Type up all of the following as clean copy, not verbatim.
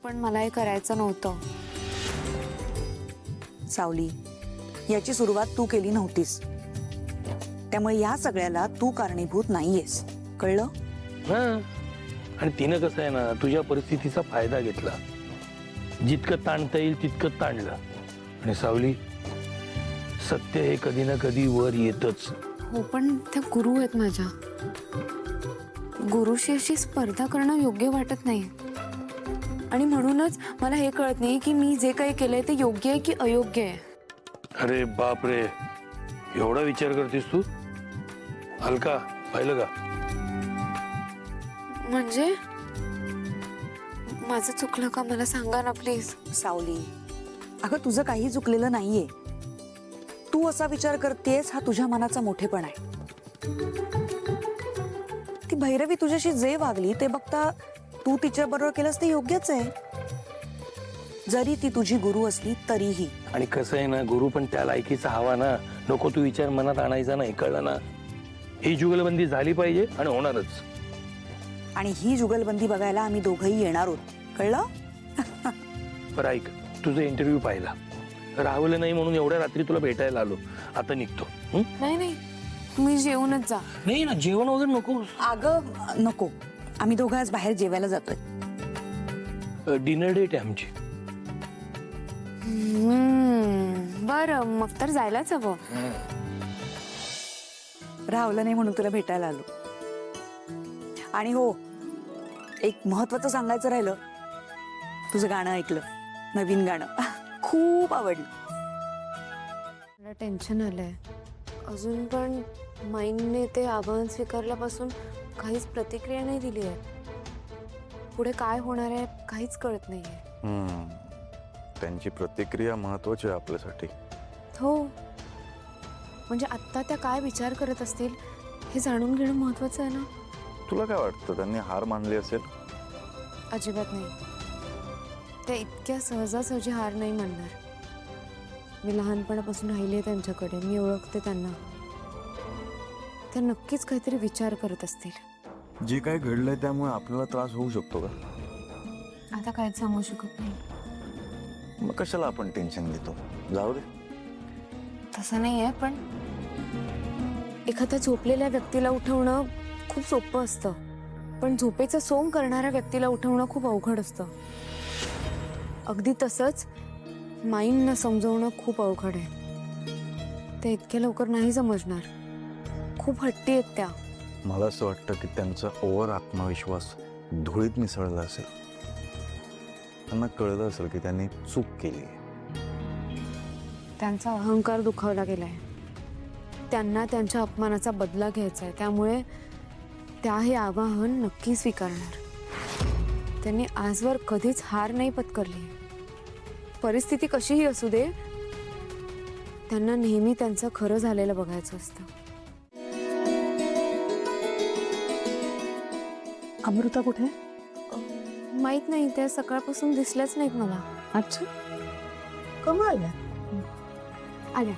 पण मला हे करायचं नव्हतं. सावली, याची सुरुवात तू केली नव्हतीस, त्यामुळे या सगळ्याला तू कारणीभूत नाहीयेस, कळलं? हां. आणि तिनं कसं आहे ना, तुझ्या परिस्थितीचा फायदा घेतला. जितकं ताणता येईल तितकं ताणलं. आणि सावली, सत्य हे कधी ना कधी वर येतच. हो, पण त्या गुरु आहेत माझ्या. गुरुशी अशी स्पर्धा करणं योग्य वाटत नाही. आणि म्हणूनच मला हे कळत नाही की मी जे काही केलंय ते योग्य आहे की अयोग्य आहे. अरे बाप रे, एवढा विचार करतेस तू? हलका पाहिलं का? म्हणजे माझं चुकलं का, मला सांगा ना प्लीज. सावली, अगं तुझं काही चुकलेलं नाहीये. तू असा विचार करतेस हा तुझ्या मनाचा मोठेपणा आहे. ती भैरवी तुझ्याशी जे वागली ते बघता तू तिच्या बरोबर केलंस ते योग्यच आहे, जरी ती तुझी गुरु असली तरीही. आणि कसं आहे ना, गुरु पण त्या लायकीचा हवा ना. नको तू विचार मनात आणायचा नाही, कळलं ना? ही जुगलबंदी झाली पाहिजे आणि होणारच. आणि ही जुगलबंदी बघायला आम्ही दोघंही येणार आहोत, कळलं? बरं ऐक, तुझा इंटरव्ह्यू पाहिला, राहुल नाही म्हणून एवढ्या रात्री तुला भेटायला आलो. आता निघतो. नाही नाही, तुम्ही जेवूनच जा. नाही ना, जेवण वगैरे नको. अगं नको, आम्ही दोघं आज बाहेर जेवायला जातोय. डिनर डेट आहे आमची. बरं, मग तर जायलाच हवं. राहुल नाही म्हणून तुला भेटायला आलो. आणि हो, एक महत्वाचं सांगायचं राहिलं, तुझं गाणं ऐकलं, नवीन गाणं खूप आवडलं. मला टेन्शन आलंय. अजून पण माईंने ते आव्हान स्वीकारल्यापासून काहीच प्रतिक्रिया नाही दिली आहे. पुढे काय होणार आहे काहीच कळत नाहीये. त्यांची प्रतिक्रिया महत्वाची आहे आपल्यासाठी. हो, म्हणजे आत्ता त्या काय विचार करत असतील हे जाणून घेणं महत्वाचं आहे ना. तुला काय वाटतं, त्यांनी हार मानली असेल? अजिबात नाही. त्या इतक्या सहजासहजी हार नाही मानणार. मी लहानपणापासून राहिली आहे त्यांच्याकडे, मी ओळखते त्यांना. त्या नक्कीच काहीतरी विचार करत असतील. जे काय घडलंय त्यामुळे आपल्याला त्रास होऊ शकतो का? आता काहीच सांगू शकत नाही. मग कशाला आपण टेन्शन घेतो? जाऊ दे. तसं नाही आहे, पण एखाद्या झोपलेल्या व्यक्तीला उठवणं खूप सोपं असतं, पण झोपेचं सोंग करणाऱ्या व्यक्तीला उठवणं खूप अवघड असतं. अगदी तसंच माईंना समजवणं खूप अवघड आहे. ते इतक्या लवकर नाही समजणार. खूप हट्टी आहेत त्या. मला असं वाटतं की त्यांचा ओव्हर आत्मविश्वास धुळीत मिसळला असेल. त्यांना कळलं असेल की त्यांनी चूक केली आहे. त्यांचा अहंकार दुखावला गेलाय. त्यांना त्यांच्या अपमानाचा बदला घ्यायचा आहे, त्यामुळे त्या हे आवाहन नक्की स्वीकारणार. त्यांनी आजवर कधीच हार नाही पत्करली. परिस्थिती कशीही असू दे, त्यांना नेहमी त्यांचं खरं झालेलं बघायचं असतं. अमृता कुठे? माहित नाही, त्या सकाळपासून दिसल्याच नाहीत मला. अच्छा, कमाल आहे. आल्या.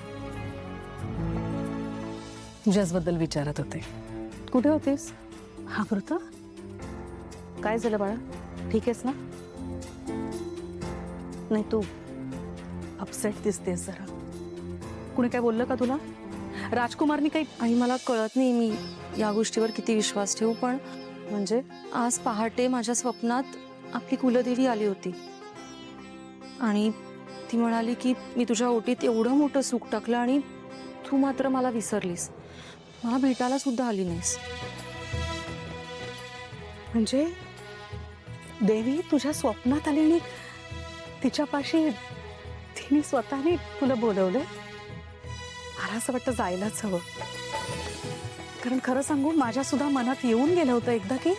तुझ्याचबद्दल विचारत होते. कुठे होतीस? अमृता, काय झालं बाळा? ठीक आहेस ना? नाही, तू अपसेट दिसतेस जरा. कुणी काय बोललं का तुला? राजकुमारनी काही? आई, मला कळत नाही मी या गोष्टीवर किती विश्वास ठेवू, पण म्हणजे आज पहाटे माझ्या स्वप्नात आपली कुलदेवी आली होती आणि ती म्हणाली की मी तुझ्या ओटीत एवढं मोठं सुख टाकलं आणि तू मात्र मला विसरलीस, मला भेटायला सुद्धा आली नाहीस. म्हणजे देवी तुझ्या स्वप्नात आली आणि तिच्यापाशी तिने स्वतःने तुला बोलवलं? मला असं वाटतं जायलाच हवं. कारण खरं सांगू, माझ्या सुद्धा मनात येऊन गेलं होतं एकदा की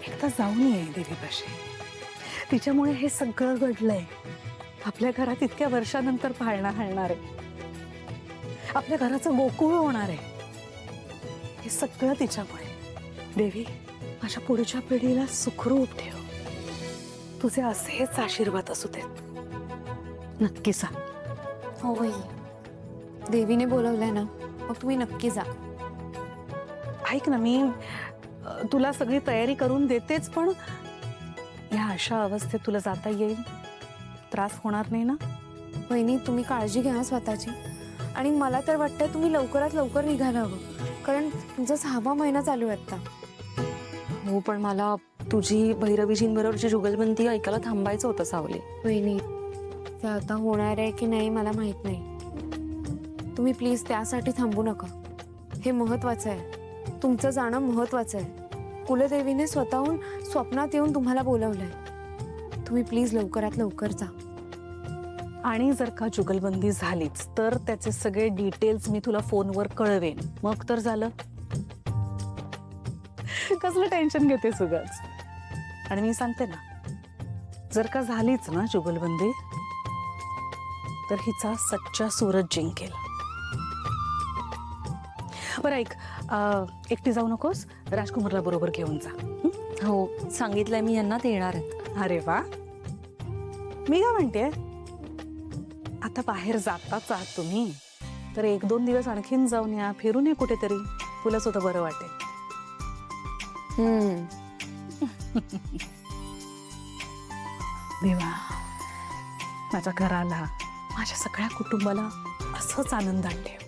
एकदा जाऊन ये देवीपाशी. तिच्यामुळे हे सगळं घडलंय. आपल्या घरात इतक्या वर्षानंतर पाळणा हलणार आहे. आपल्या घराचं गोकुळ होणार आहे. हे सगळं तिच्यामुळे. देवी, माझ्या पुढच्या पिढीला सुखरूप ठेव. तुझे असेच आशीर्वाद असू देत. नक्की सांग. हो बाई, देवीने बोलवलंय ना, मग तुम्ही नक्की जा. ऐक ना, मी तुला सगळी तयारी करून देतेच, पण या अशा अवस्थेत तुला जाता येईल? त्रास होणार नाही ना? वहिनी तुम्ही काळजी घ्या हं स्वतःची. आणि मला तर वाटतंय तुम्ही लवकरात लवकर निघायला हवं, कारण तुमचा 6वा महिना चालू आहे आता. हो, पण मला तुझी भैरवीजींबरोबरची जुगलबंदी ऐकायला थांबायचं होतं सावली. वहिनी ते आता होणार आहे की नाही मला माहित नाही. तुम्ही प्लीज त्यासाठी थांबू नका. हे महत्वाचं आहे. तुमचं जाणं महत्वाचं आहे. कुलदेवीने स्वतःहून स्वप्नात येऊन तुम्हाला बोलवलंय. तुम्ही प्लीज लवकरात लवकर जा. आणि जर का जुगलबंदी झालीच तर त्याचे सगळे डिटेल्स मी तुला फोनवर कळवेन. मग तर झालं. कसलं टेन्शन घेतेस उगाच. आणि मी सांगते ना, जर का झालीच ना जुगलबंदी, तर हिचा सच्चा सूरज जिंकेल. बरं ऐक, एकटी जाऊ नकोस, राजकुमारला बरोबर घेऊन जा. हो, सांगितलंय मी यांना, ते येणार आहेत. अरे वा. मी काय म्हणते, आता बाहेर जाताच आहात तुम्ही, तर 1-2 दिवस आणखीन जाऊन या, फिरून ये कुठेतरी. तुला सुद्धा बरं वाटेल. देवा, माझ्या घराला, माझ्या सगळ्या कुटुंबाला असंच आनंदात ठेव.